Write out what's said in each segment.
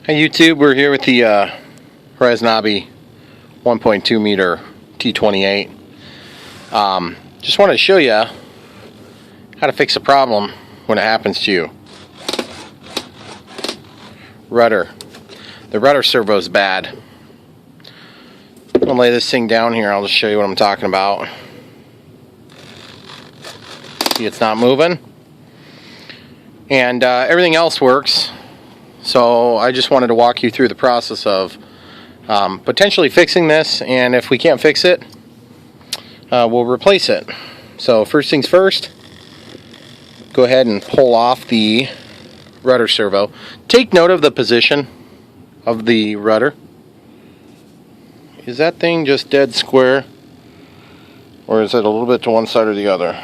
Hey YouTube, we're here with the Horizon Hobby 1.2 meter T-28. Just wanted to show you how to fix a problem when it happens to you. Rudder. The rudder servo is bad. I'm going to lay this thing down here. I'll just show you what I'm talking about. See, it's not moving. And everything else works. So I just wanted to walk you through the process of potentially fixing this, and if we can't fix it, we'll replace it. So first things first, go ahead and pull off the rudder servo. Take note of the position of the rudder. Is that thing just dead square, or is it a little bit to one side or the other?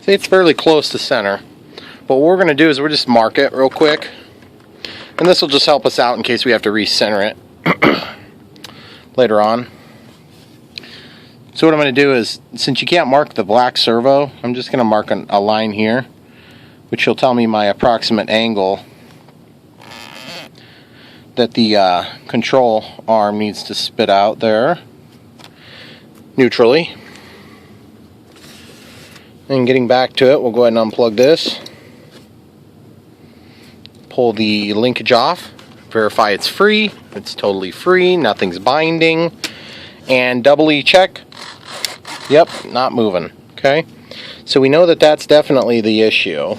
See, it's fairly close to center. But what we're going to do is we'll just mark it real quick, and this will just help us out in case we have to recenter it later on. So what I'm going to do is, since you can't mark the black servo, I'm just going to mark a line here, which will tell me my approximate angle that the control arm needs to spit out there neutrally. And getting back to it, we'll go ahead and unplug this. Pull the linkage off, verify it's free, it's totally free, nothing's binding, and doubly check. Yep, not moving. Okay, so we know that that's definitely the issue.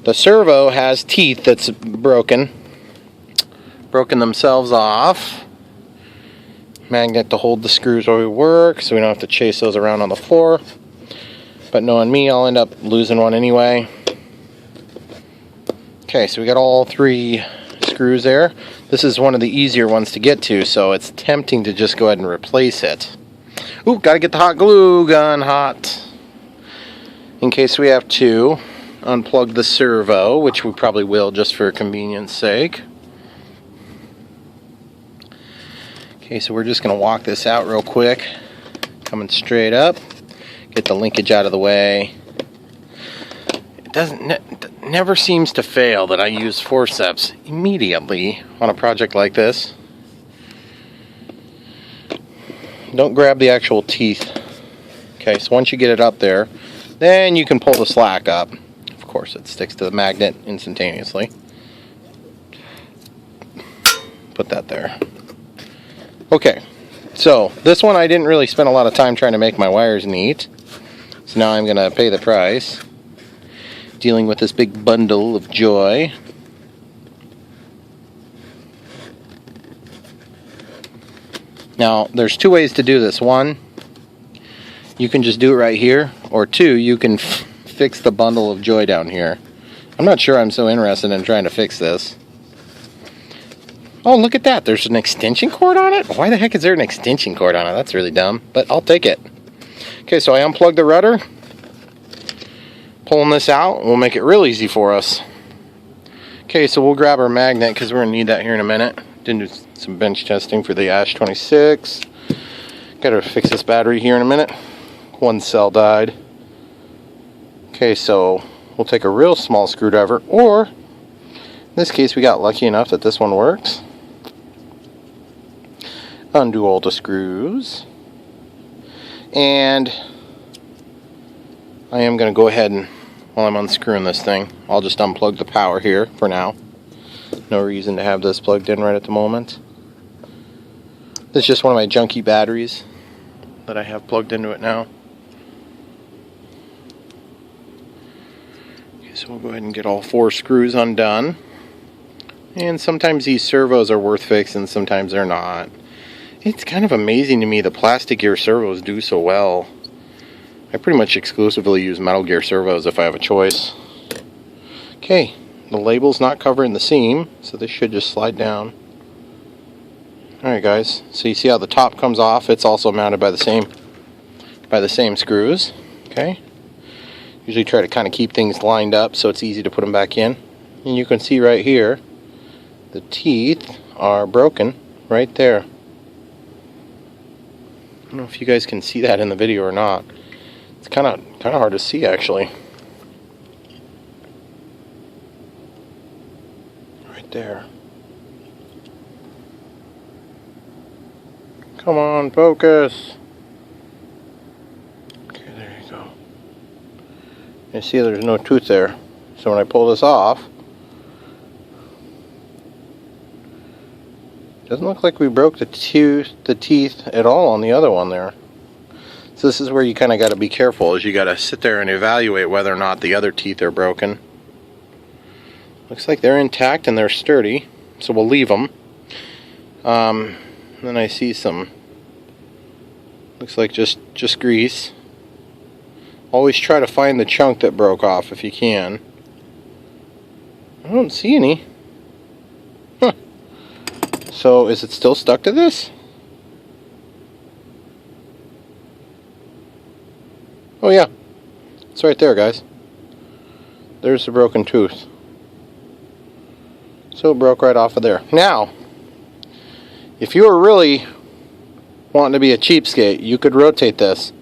The servo has teeth that's broken themselves off. Magnet to hold the screws where we work, so we don't have to chase those around on the floor. But knowing me, I'll end up losing one anyway. Okay, so we got all three screws there. This is one of the easier ones to get to, so it's tempting to just go ahead and replace it. Ooh, gotta get the hot glue gun hot, in case we have to unplug the servo, which we probably will just for convenience sake. Okay, so we're just gonna walk this out real quick, coming straight up. Get the linkage out of the way. It never seems to fail that I use forceps immediately on a project like this. Don't grab the actual teeth. Okay, so once you get it up there, then you can pull the slack up. Of course, it sticks to the magnet instantaneously. Put that there. Okay, so this one I didn't really spend a lot of time trying to make my wires neat. So now I'm going to pay the price, dealing with this big bundle of joy. Now, there's two ways to do this. One, you can just do it right here, or two, you can fix the bundle of joy down here. I'm not sure I'm so interested in trying to fix this. Oh, look at that. There's an extension cord on it? Why the heck is there an extension cord on it? That's really dumb, but I'll take it. Okay, so I unplugged the rudder. Pulling this out will make it real easy for us. Okay, so we'll grab our magnet because we're going to need that here in a minute. Did do some bench testing for the Ash 26. Got to fix this battery here in a minute. One cell died. Okay, so we'll take a real small screwdriver, or in this case we got lucky enough that this one works. Undo all the screws. And I am going to go ahead and, while I'm unscrewing this thing, I'll just unplug the power here for now. No reason to have this plugged in right at the moment. This is just one of my junky batteries that I have plugged into it now. Okay, so we'll go ahead and get all four screws undone. And sometimes these servos are worth fixing, sometimes they're not. It's kind of amazing to me the plastic gear servos do so well. I pretty much exclusively use metal gear servos if I have a choice. Okay, the label's not covering the seam, so this should just slide down. Alright guys, so you see how the top comes off? It's also mounted by the same screws. Okay. Usually try to kind of keep things lined up so it's easy to put them back in. And you can see right here, the teeth are broken right there. I don't know if you guys can see that in the video or not. It's kind of hard to see actually. Right there. Come on, focus. Okay, there you go. You see there's no tooth there. So when I pull this off, doesn't look like we broke the teeth at all on the other one there. So this is where you kind of got to be careful, is you got to sit there and evaluate whether or not the other teeth are broken. Looks like they're intact and they're sturdy, so we'll leave them. Then I see some, looks like just grease. Always try to find the chunk that broke off if you can. I don't see any. Huh. So is it still stuck to this? Oh yeah, it's right there, guys. There's the broken tooth. So it broke right off of there. Now, if you were really wanting to be a cheapskate, you could rotate this.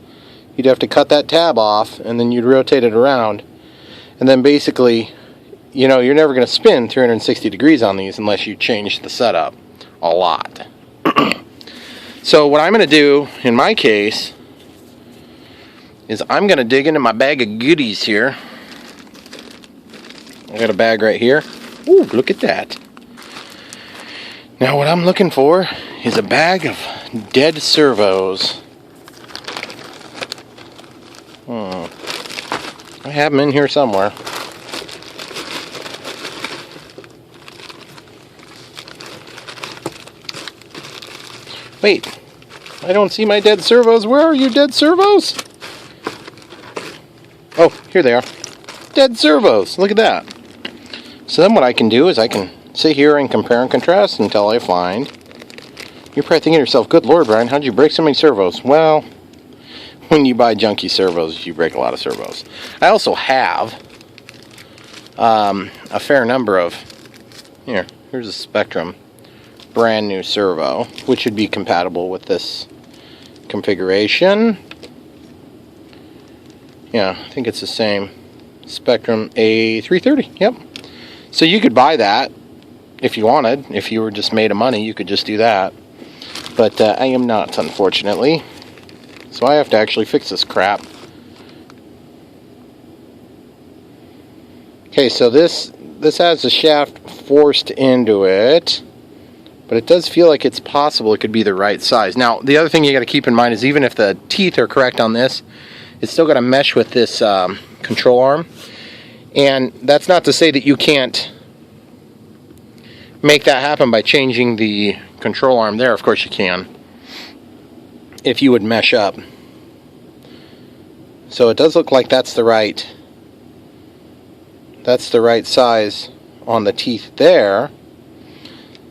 You'd have to cut that tab off, and then you'd rotate it around. And then basically, you know, you're never going to spin 360 degrees on these unless you change the setup a lot. So what I'm going to do, in my case, is I'm going to dig into my bag of goodies here. I got a bag right here. Ooh, look at that. Now what I'm looking for is a bag of dead servos. I have them in here somewhere. Wait, I don't see my dead servos. Where are you, dead servos? Oh, here they are. Dead servos. Look at that. So then what I can do is I can sit here and compare and contrast until I find. You're probably thinking to yourself, good Lord, Brian, how'd you break so many servos? Well, when you buy junky servos, you break a lot of servos. I also have a fair number of, here's a Spectrum brand new servo, which would be compatible with this configuration. Yeah, I think it's the same. Spectrum A330, yep. So you could buy that if you wanted. If you were just made of money, you could just do that. But I am not, unfortunately. So I have to actually fix this crap. Okay, so this has the shaft forced into it. But it does feel like it's possible it could be the right size. Now, the other thing you got to keep in mind is even if the teeth are correct on this, it's still got to mesh with this control arm. And that's not to say that you can't make that happen by changing the control arm there. Of course you can, if you would mesh up. So it does look like that's the right size on the teeth there.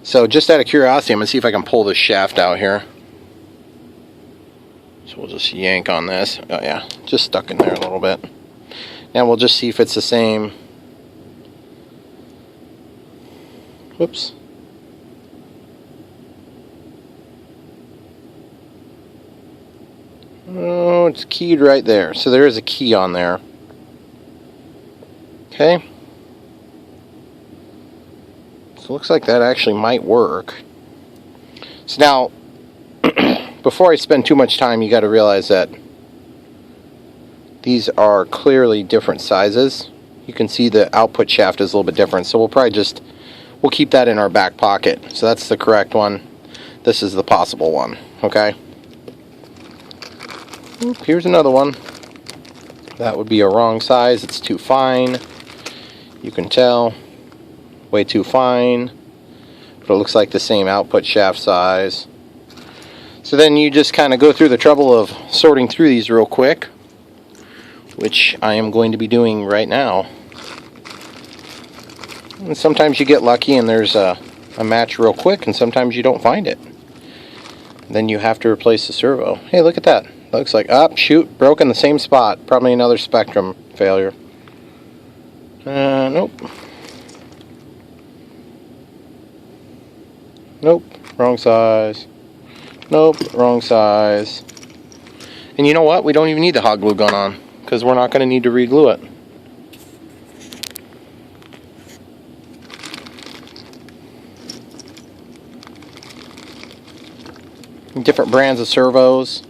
So just out of curiosity, I'm going to see if I can pull this shaft out here. So we'll just yank on this. Oh yeah, just stuck in there a little bit. Now we'll just see if it's the same. Whoops. Oh, it's keyed right there. So there is a key on there. Okay. So it looks like that actually might work. So now, before I spend too much time, you got to realize that these are clearly different sizes. You can see the output shaft is a little bit different. So we'll keep that in our back pocket. So that's the correct one. This is the possible one. Okay. Oop, here's another one. That would be a wrong size. It's too fine. You can tell. Way too fine. But it looks like the same output shaft size. So then you just kind of go through the trouble of sorting through these real quick, which I am going to be doing right now. And sometimes you get lucky and there's a match real quick, and sometimes you don't find it. Then you have to replace the servo. Hey, look at that. Looks like, shoot, broke in the same spot. Probably another Spectrum failure. Nope. Nope, wrong size. Nope, wrong size. And you know what? We don't even need the hot glue gun on, because we're not going to need to re-glue it. different brands of servos,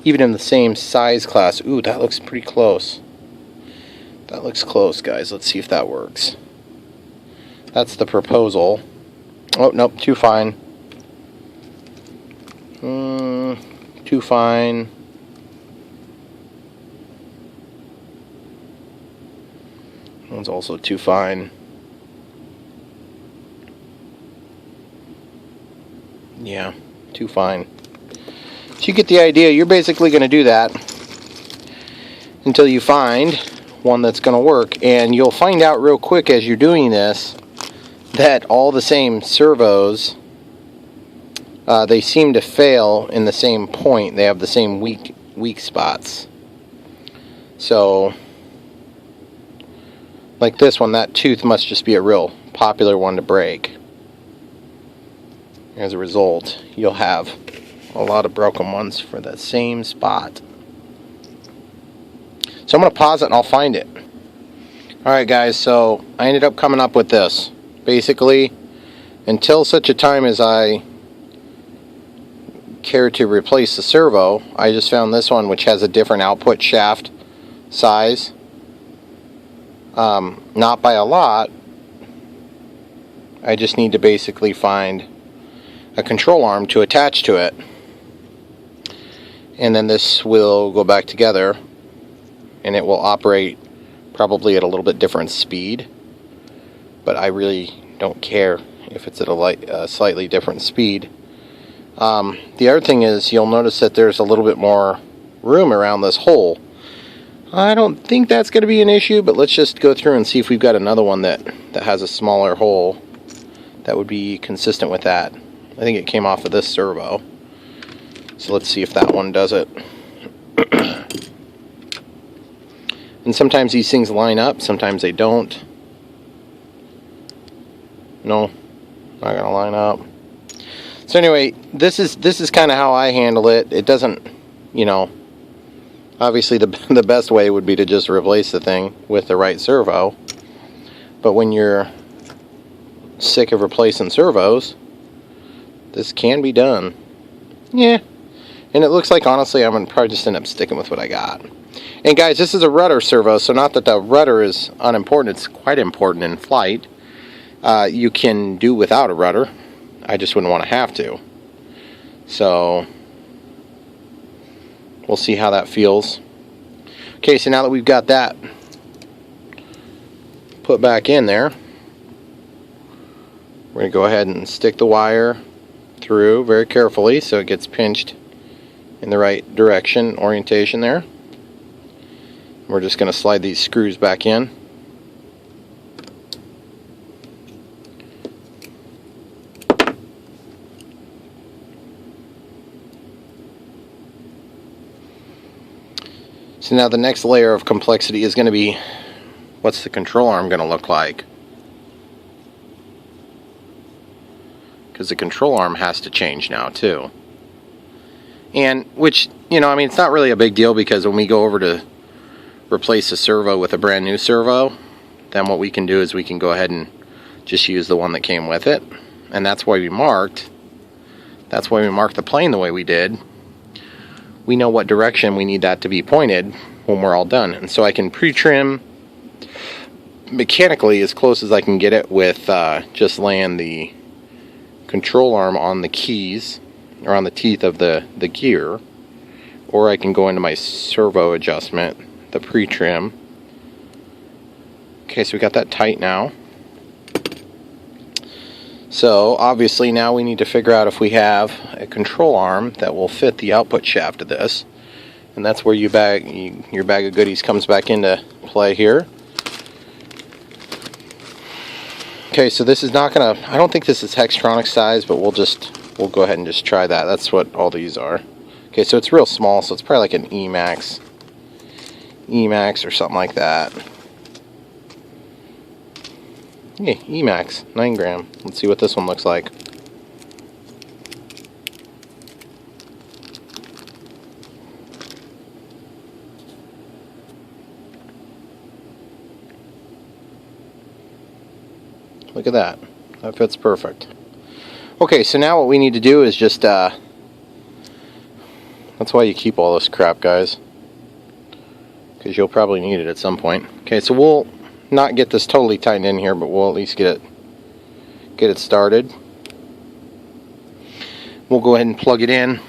even in the same size class. Ooh, that looks pretty close. That looks close, guys. Let's see if that works. That's the proposal. Oh, nope, too fine. Too fine. That one's also too fine. Yeah, too fine. So you get the idea. You're basically going to do that until you find one that's going to work. And you'll find out real quick as you're doing this that all the same servos, they seem to fail in the same point. They have the same weak spots. So, like this one, that tooth must just be a real popular one to break. As a result, you'll have a lot of broken ones for the same spot. So I'm going to pause it and I'll find it. Alright guys, so I ended up coming up with this. Basically, until such a time as I care to replace the servo, I just found this one which has a different output shaft size. Not by a lot. I just need to basically find a control arm to attach to it. And then this will go back together and it will operate probably at a little bit different speed. But I really don't care if it's at a slightly different speed. The other thing is you'll notice that there's a little bit more room around this hole. I don't think that's going to be an issue, but let's just go through and see if we've got another one that has a smaller hole that would be consistent with that. I think it came off of this servo. So let's see if that one does it. And sometimes these things line up, sometimes they don't. No, not gonna line up. So anyway, this is kind of how I handle it. It doesn't, you know, obviously the best way would be to just replace the thing with the right servo. But when you're sick of replacing servos, this can be done. Yeah. And it looks like, honestly, I'm going to probably just end up sticking with what I got. And guys, this is a rudder servo, so not that the rudder is unimportant. It's quite important in flight. You can do without a rudder. I just wouldn't want to have to. So, we'll see how that feels. Okay, so now that we've got that put back in there, we're going to go ahead and stick the wire through very carefully so it gets pinched in the right direction, orientation there. We're just going to slide these screws back in. So now the next layer of complexity is going to be, what's the control arm going to look like? Because the control arm has to change now too. And which, you know, I mean, it's not really a big deal, because when we go over to replace a servo with a brand new servo, then what we can do is we can go ahead and just use the one that came with it. And that's why we marked the plane the way we did. We know what direction we need that to be pointed when we're all done. And so I can pre-trim mechanically as close as I can get it with just laying the control arm on the keys, or on the teeth of the gear, or I can go into my servo adjustment, the pre-trim. Okay, so we got that tight now. So obviously now we need to figure out if we have a control arm that will fit the output shaft of this, and that's where your bag of goodies comes back into play here. Okay, so this is not gonna, I don't think this is Hextronic size, but we'll go ahead and just try that. That's what all these are. Okay, so it's real small, so it's probably like an Emax or something like that. Yeah, Emax, 9 gram. Let's see what this one looks like. Look at that. That fits perfect. Okay, so now what we need to do is just That's why you keep all this crap, guys, because you'll probably need it at some point. Okay, so we'll not get this totally tightened in here, but we'll at least get it started. We'll go ahead and plug it in.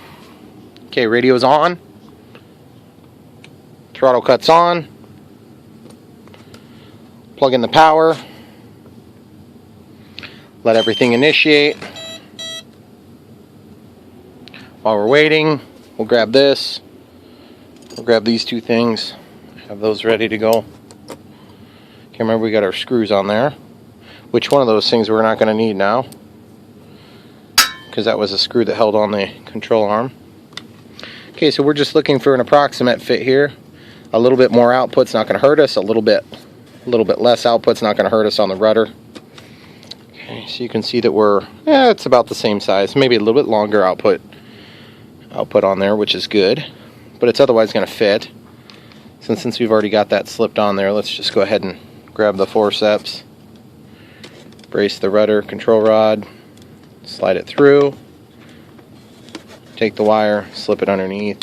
Okay, radio's on. Throttle cuts on. Plug in the power. Let everything initiate. While we're waiting, we'll grab this. We'll grab these two things. Have those ready to go. Okay, remember we got our screws on there. Which one of those things we're not going to need now, because that was a screw that held on the control arm. Okay, so we're just looking for an approximate fit here. A little bit more output's not going to hurt us. A little bit less output's not going to hurt us on the rudder. Okay, so you can see that it's about the same size. Maybe a little bit longer output on there, which is good, but it's otherwise going to fit. Since we've already got that slipped on there, let's just go ahead and grab the forceps, brace the rudder control rod, slide it through, take the wire, slip it underneath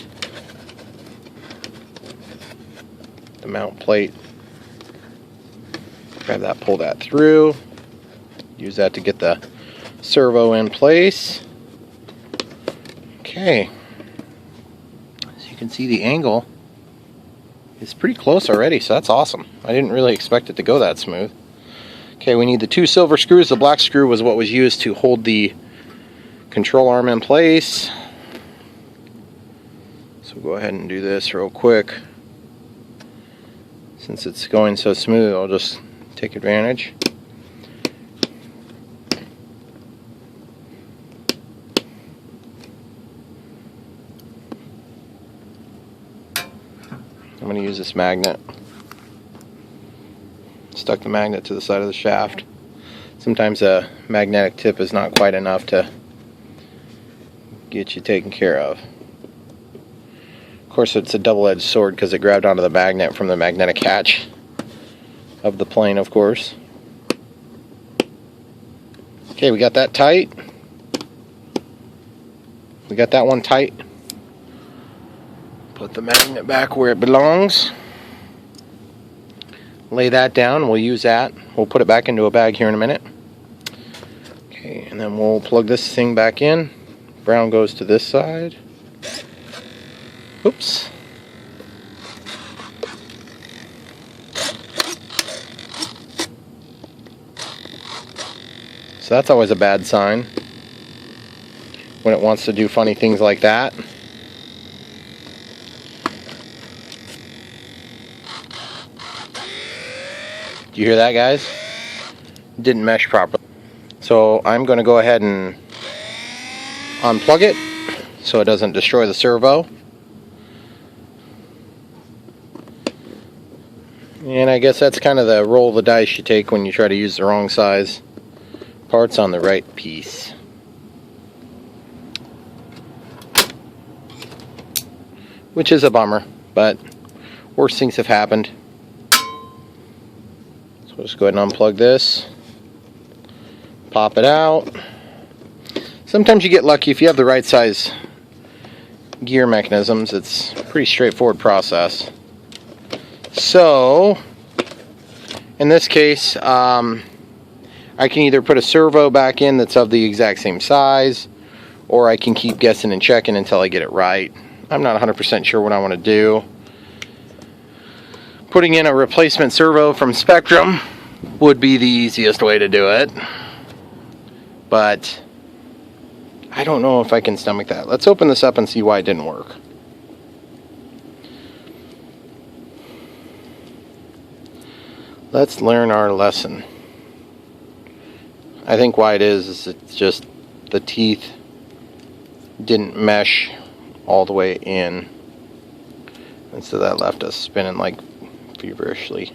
the mount plate, grab that, pull that through, use that to get the servo in place. Okay, so you can see the angle is pretty close already, so that's awesome. I didn't really expect it to go that smooth. Okay, we need the two silver screws. The black screw was what was used to hold the control arm in place. So we'll go ahead and do this real quick. Since it's going so smooth, I'll just take advantage. I'm going to use this magnet. Stuck the magnet to the side of the shaft. Sometimes a magnetic tip is not quite enough to get you taken care of. Of course, it's a double-edged sword because it grabbed onto the magnet from the magnetic hatch of the plane, of course. Okay, we got that tight. We got that one tight. Put the magnet back where it belongs. Lay that down. We'll use that. We'll put it back into a bag here in a minute. Okay, and then we'll plug this thing back in. Brown goes to this side. Oops. So that's always a bad sign when it wants to do funny things like that. Do you hear that, guys? Didn't mesh properly. So I'm going to go ahead and unplug it so it doesn't destroy the servo. And I guess that's kind of the roll of the dice you take when you try to use the wrong size parts on the right piece. Which is a bummer, but worse things have happened. So we'll just go ahead and unplug this. Pop it out. Sometimes you get lucky if you have the right size gear mechanisms. It's a pretty straightforward process. So, in this case, I can either put a servo back in that's of the exact same size, or I can keep guessing and checking until I get it right. I'm not 100% sure what I want to do. Putting in a replacement servo from Spectrum would be the easiest way to do it, but I don't know if I can stomach that. Let's open this up and see why it didn't work. Let's learn our lesson. I think why it is it's just the teeth didn't mesh all the way in, and so that left us spinning like feverishly.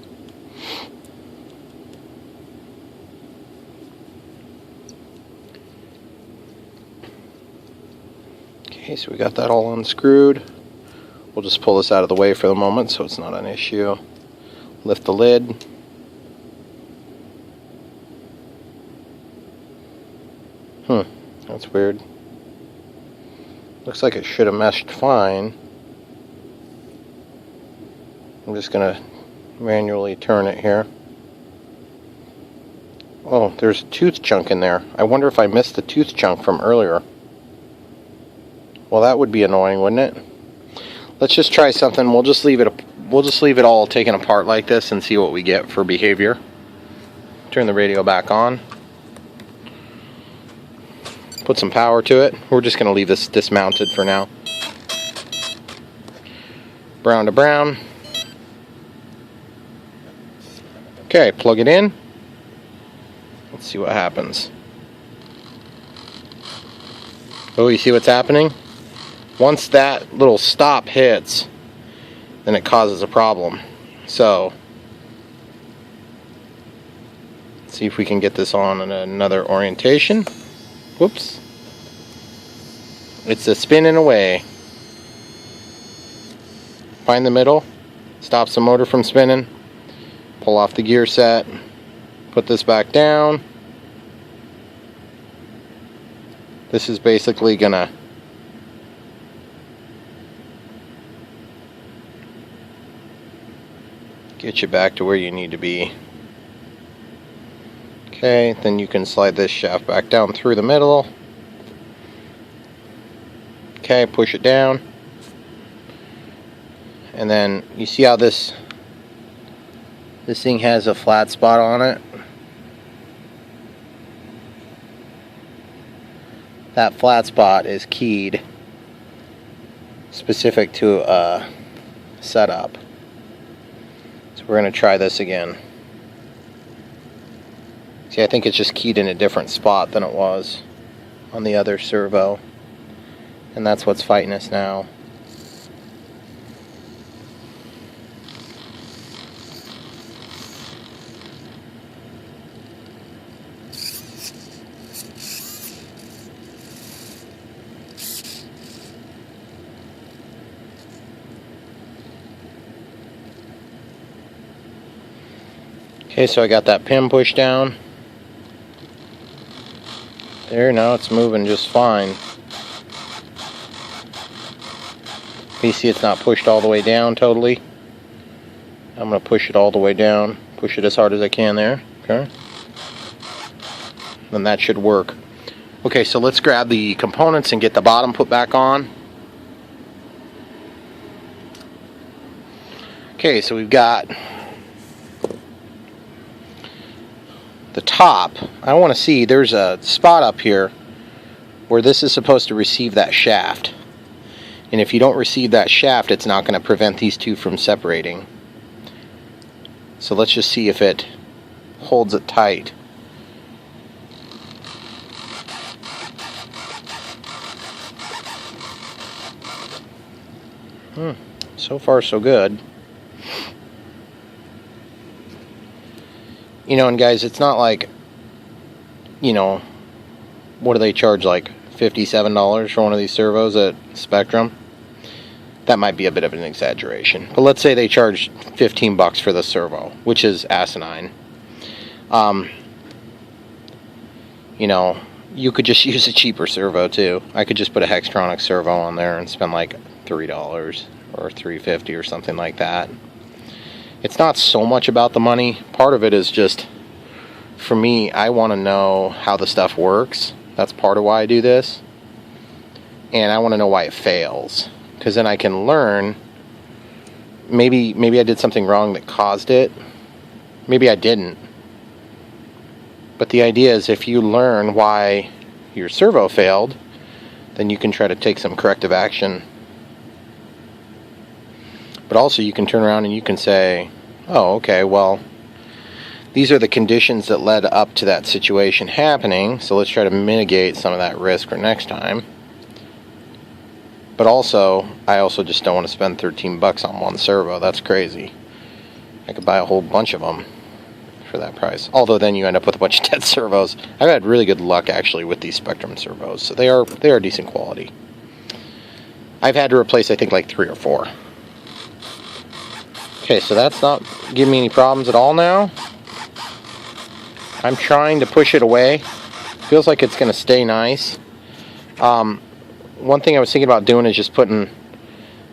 Okay, so we got that all unscrewed. We'll just pull this out of the way for the moment so it's not an issue. Lift the lid. That's weird. Looks like it should have meshed fine. I'm just going to manually turn it here. Oh, there's a tooth chunk in there. I wonder if I missed the tooth chunk from earlier. Well, that would be annoying, wouldn't it? Let's just try something. We'll just leave it all taken apart like this and see what we get for behavior. Turn the radio back on. Put some power to it. We're just going to leave this dismounted for now. Brown to brown. Okay, plug it in. Let's see what happens. Oh, you see what's happening? Once that little stop hits, then it causes a problem. So, let's see if we can get this on in another orientation. Whoops. It's a spinning away. Find the middle, stops the motor from spinning, pull off the gear set, put this back down. This is basically gonna get you back to where you need to be. Okay, then you can slide this shaft back down through the middle. Okay, push it down. And then you see how this thing has a flat spot on it? That flat spot is keyed specific to a setup. So we're going to try this again. See, I think it's just keyed in a different spot than it was on the other servo. And that's what's fighting us now. Okay, so I got that pin pushed down. There, now it's moving just fine. You see it's not pushed all the way down totally. I'm going to push it all the way down. Push it as hard as I can there. Okay. Then that should work. Okay, so let's grab the components and get the bottom put back on. Okay, so we've got the top. I want to see, there's a spot up here where this is supposed to receive that shaft. And if you don't receive that shaft, it's not going to prevent these two from separating. So let's just see if it holds it tight. So far so good. You know, and guys, it's not like, you know, what do they charge, like $57 for one of these servos at Spectrum? That might be a bit of an exaggeration. But let's say they charge 15 bucks for the servo, which is asinine. You know, you could just use a cheaper servo too. I could just put a Hextronic servo on there and spend like $3 or $3.50 or something like that. It's not so much about the money. Part of it is just, for me, I want to know how the stuff works. That's part of why I do this. And I want to know why it fails. Because then I can learn, maybe I did something wrong that caused it. Maybe I didn't. But the idea is if you learn why your servo failed, then you can try to take some corrective action. But also you can turn around and you can say, oh, okay, well, these are the conditions that led up to that situation happening, so let's try to mitigate some of that risk for next time. But also, I also just don't want to spend 13 bucks on one servo. That's crazy. I could buy a whole bunch of them for that price. Although then you end up with a bunch of dead servos. I've had really good luck actually with these Spectrum servos, so they are decent quality. I've had to replace, I think, like 3 or 4. Okay, so that's not giving me any problems at all now. I'm trying to push it away. Feels like it's going to stay nice. one thing I was thinking about doing is just putting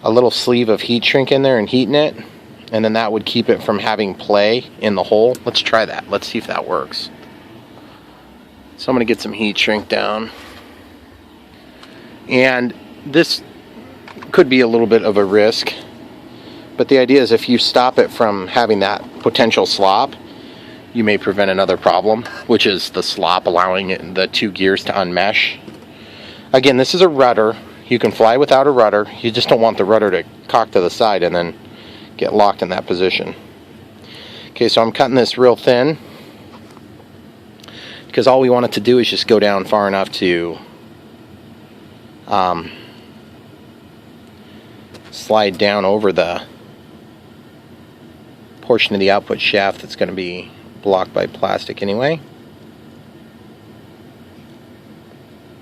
a little sleeve of heat shrink in there and heating it, and then that would keep it from having play in the hole. Let's try that. Let's see if that works. So I'm going to get some heat shrink down. And this could be a little bit of a risk, but the idea is if you stop it from having that potential slop, you may prevent another problem, which is the slop allowing the two gears to unmesh. Again, this is a rudder. You can fly without a rudder. You just don't want the rudder to cock to the side and then get locked in that position. Okay, so I'm cutting this real thin because all we want it to do is just go down far enough to slide down over the portion of the output shaft that's going to be blocked by plastic anyway.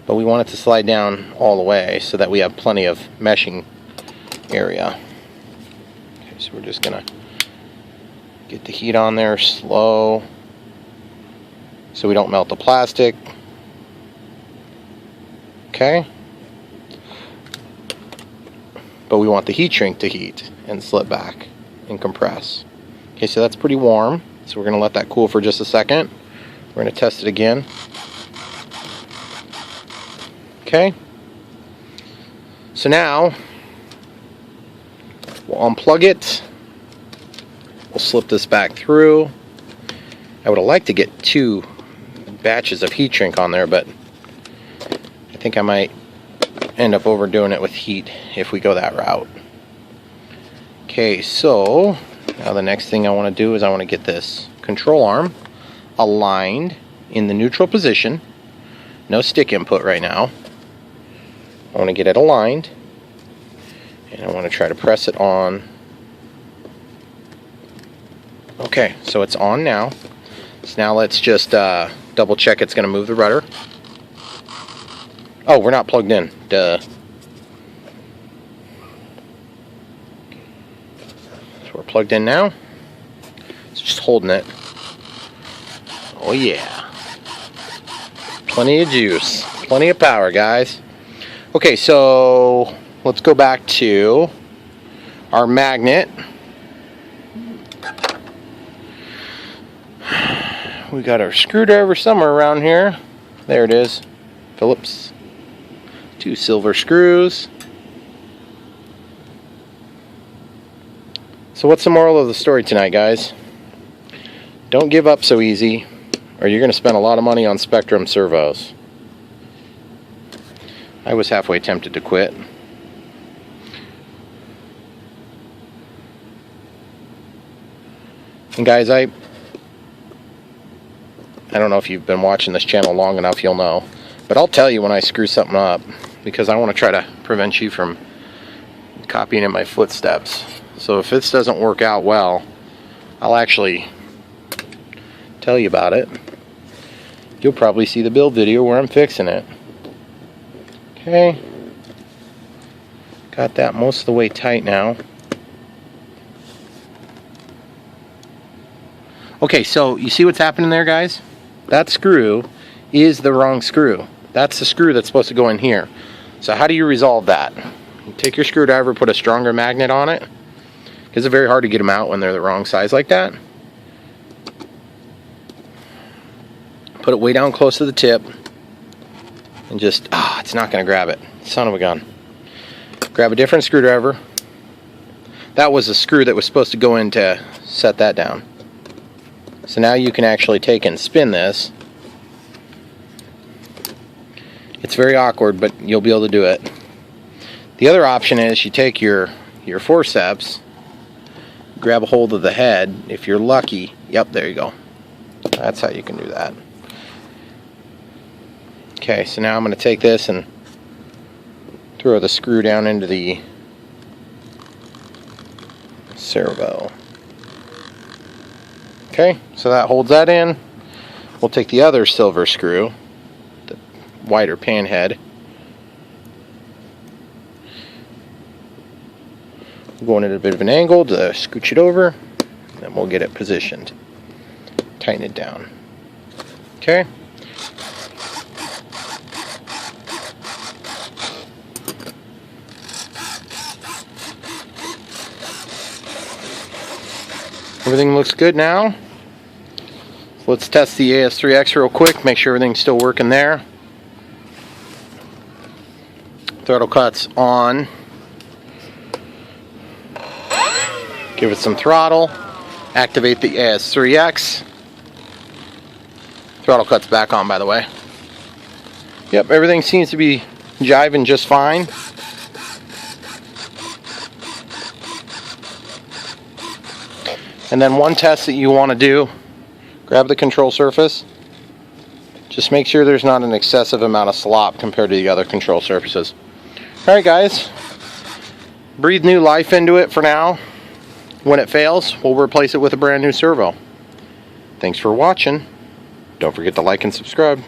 But we want it to slide down all the way so that we have plenty of meshing area. Okay, so we're just going to get the heat on there slow so we don't melt the plastic. Okay. But we want the heat shrink to heat and slip back and compress. Okay, so that's pretty warm. So we're going to let that cool for just a second. We're going to test it again. Okay. So now we'll unplug it. We'll slip this back through. I would have liked to get 2 batches of heat shrink on there, but I think I might end up overdoing it with heat if we go that route. Okay, so now the next thing I want to do is I want to get this control arm aligned in the neutral position. No stick input right now. I want to get it aligned, and I want to try to press it on. Okay, so it's on now. So now let's just double check it's going to move the rudder. Oh, we're not plugged in. Duh. So we're plugged in now. It's just holding it. Oh yeah. Plenty of juice. Plenty of power, guys. Okay, so let's go back to our magnet. We got our screwdriver somewhere around here. There it is. Phillips. 2 silver screws. So what's the moral of the story tonight, guys? Don't give up so easy, or you're going to spend a lot of money on Spectrum servos. I was halfway tempted to quit. And guys, I don't know if you've been watching this channel long enough, you'll know. But I'll tell you when I screw something up, because I want to try to prevent you from copying in my footsteps. So if this doesn't work out well, I'll actually tell you about it. You'll probably see the build video where I'm fixing it. Okay. Got that most of the way tight now. Okay, so you see what's happening there, guys? That screw is the wrong screw. That's the screw that's supposed to go in here. So how do you resolve that? You take your screwdriver, put a stronger magnet on it, because it's very hard to get them out when they're the wrong size like that. Put it way down close to the tip, and just, it's not going to grab it. Son of a gun. Grab a different screwdriver. That was the screw that was supposed to go in to set that down. So now you can actually take and spin this. It's very awkward, but you'll be able to do it. The other option is you take your forceps, grab a hold of the head. If you're lucky, yep, there you go. That's how you can do that. Okay, so now I'm going to take this and throw the screw down into the servo. Okay, so that holds that in. We'll take the other silver screw, the wider pan head. Going at a bit of an angle to scooch it over, and then we'll get it positioned. Tighten it down. Okay. Everything looks good now. Let's test the AS3X real quick, make sure everything's still working there. Throttle cuts on. Give it some throttle. Activate the AS3X. Throttle cuts back on, by the way. Yep, everything seems to be jiving just fine. And then one test that you want to do, grab the control surface. Just make sure there's not an excessive amount of slop compared to the other control surfaces. Alright guys, breathe new life into it for now. When it fails, we'll replace it with a brand new servo. Thanks for watching. Don't forget to like and subscribe.